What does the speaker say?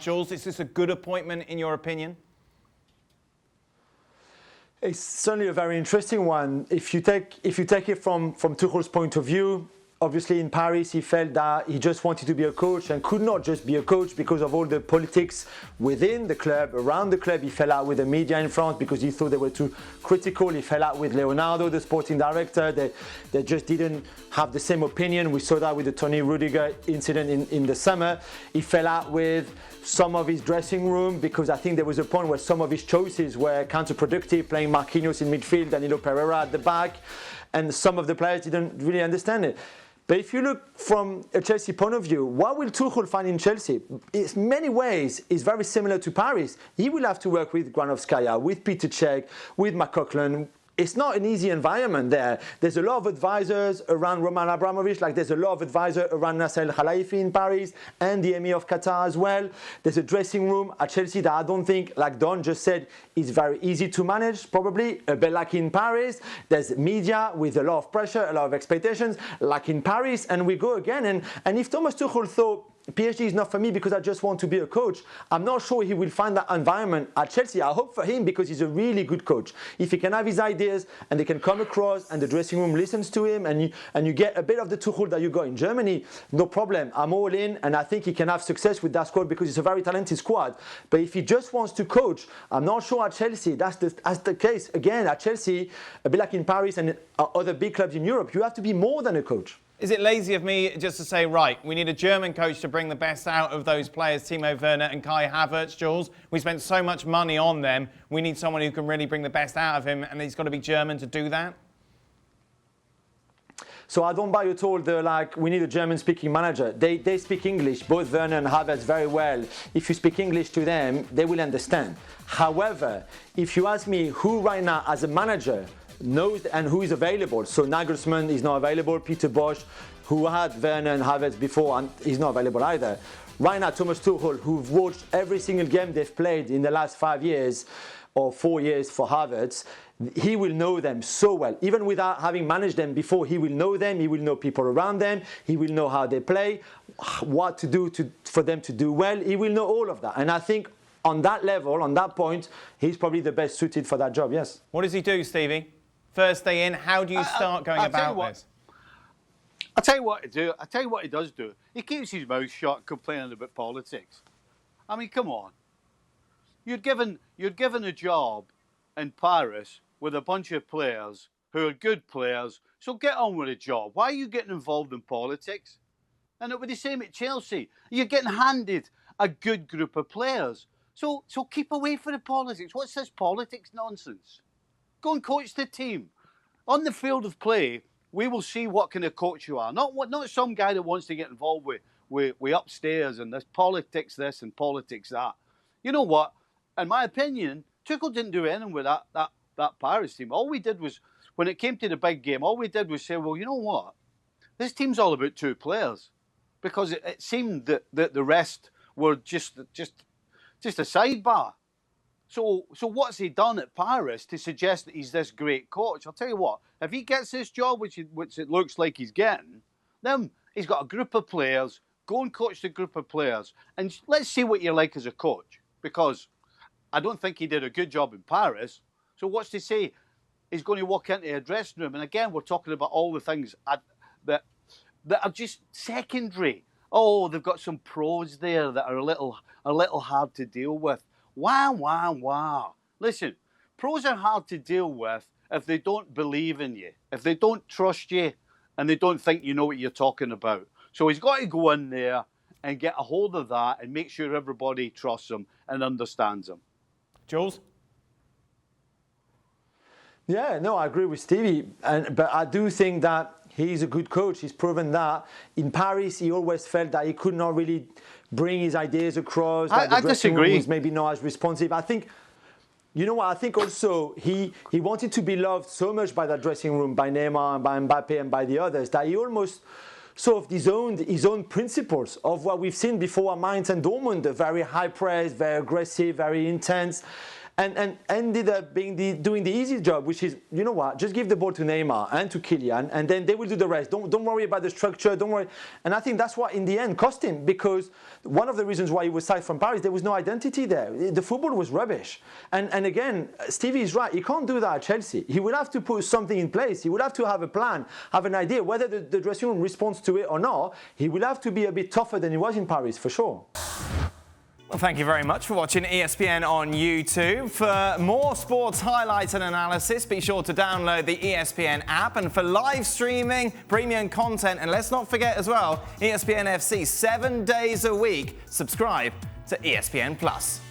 Jules, is this a good appointment in your opinion? It's certainly a very interesting one. If you take it from Tuchel's point of view, obviously in Paris he felt that he just wanted to be a coach and could not just be a coach because of all the politics within the club, around the club. He fell out with the media in France because he thought they were too critical. He fell out with Leonardo, the sporting director. They just didn't have the same opinion. We saw that with the Tony Rudiger incident in the summer. He fell out with some of his dressing room because I think there was a point where some of his choices were counterproductive, playing Marquinhos in midfield, Danilo Pereira at the back, and some of the players didn't really understand it. But if you look from a Chelsea point of view, what will Tuchel find in Chelsea? In many ways, is very similar to Paris. He will have to work with Granovskaya, with Peter Cech, with McLaughlin. It's not an easy environment there. There's a lot of advisors around Roman Abramovich, like there's a lot of advisors around Nasser El Khelaifi in Paris and the Emir of Qatar as well. There's a dressing room at Chelsea that I don't think, like Don just said, is very easy to manage, probably, a bit like in Paris. There's media with a lot of pressure, a lot of expectations, like in Paris, and we go again. And if Thomas Tuchel thought, PSG is not for me because I just want to be a coach, I'm not sure he will find that environment at Chelsea. I hope for him because he's a really good coach. If he can have his ideas and they can come across and the dressing room listens to him and you get a bit of the Tuchel that you got in Germany, no problem. I'm all in and I think he can have success with that squad because it's a very talented squad. But if he just wants to coach, I'm not sure at Chelsea that's the case. Again, at Chelsea, a bit like in Paris and other big clubs in Europe, you have to be more than a coach. Is it lazy of me just to say, right, we need a German coach to bring the best out of those players, Timo Werner and Kai Havertz, Jules? We spent so much money on them. We need someone who can really bring the best out of him, and he's got to be German to do that? So I don't buy at all we need a German-speaking manager. They speak English, both Werner and Havertz, very well. If you speak English to them, they will understand. However, if you ask me who right now, as a manager, knows and who is available. So Nagelsmann is not available. Peter Bosz, who had Werner and Havertz before, and is not available either. Right now, Thomas Tuchel, who've watched every single game they've played in the last 5 years or 4 years for Havertz, he will know them so well. Even without having managed them before, he will know them. He will know people around them. He will know how they play, what to do for them to do well. He will know all of that. And I think on that level, on that point, he's probably the best suited for that job, yes. What does he do, Stevie? First day in, how do you start going about this? I'll tell you what to do. I'll tell you what he does do. He keeps his mouth shut complaining about politics. I mean, come on. You're given a job in Paris with a bunch of players who are good players, so get on with the job. Why are you getting involved in politics? And it would be the same at Chelsea. You're getting handed a good group of players. So keep away from the politics. What's this politics nonsense? Go and coach the team. On the field of play, we will see what kind of coach you are. Not some guy that wants to get involved with upstairs and this politics this and politics that. You know what? In my opinion, Tuchel didn't do anything with that Paris team. All we did was, when it came to the big game, all we did was say, well, you know what? This team's all about two players. Because it seemed that the rest were just a sidebar. So what's he done at Paris to suggest that he's this great coach? I'll tell you what, if he gets this job, which it looks like he's getting, then he's got a group of players, go and coach the group of players, and let's see what you're like as a coach. Because I don't think he did a good job in Paris. So what's to say he's going to walk into a dressing room? And again, we're talking about all the things that are just secondary. Oh, they've got some pros there that are a little hard to deal with. Wow. Listen, pros are hard to deal with if they don't believe in you, if they don't trust you, and they don't think you know what you're talking about. So he's got to go in there and get a hold of that and make sure everybody trusts him and understands him. Jules? Yeah, no, I agree with Stevie. But I do think that he's a good coach. He's proven that. In Paris, he always felt that he could not really bring his ideas across. I disagree. He was maybe not as responsive. I think, you know what, I think also he wanted to be loved so much by that dressing room, by Neymar and by Mbappe and by the others, that he almost sort of disowned his own principles of what we've seen before at Mainz and Dortmund, the very high press, very aggressive, very intense. and ended up doing the easy job, which is, you know what, just give the ball to Neymar and to Kylian, and then they will do the rest. Don't worry about the structure, don't worry. And I think that's what in the end cost him, because one of the reasons why he was signed from Paris, there was no identity there. The football was rubbish. And again, Stevie is right, he can't do that at Chelsea. He will have to put something in place. He will have to have a plan, have an idea, whether the dressing room responds to it or not. He will have to be a bit tougher than he was in Paris, for sure. Well, thank you very much for watching ESPN on YouTube. For more sports highlights and analysis, be sure to download the ESPN app. And for live streaming, premium content, and let's not forget as well, ESPN FC 7 days a week. Subscribe to ESPN+.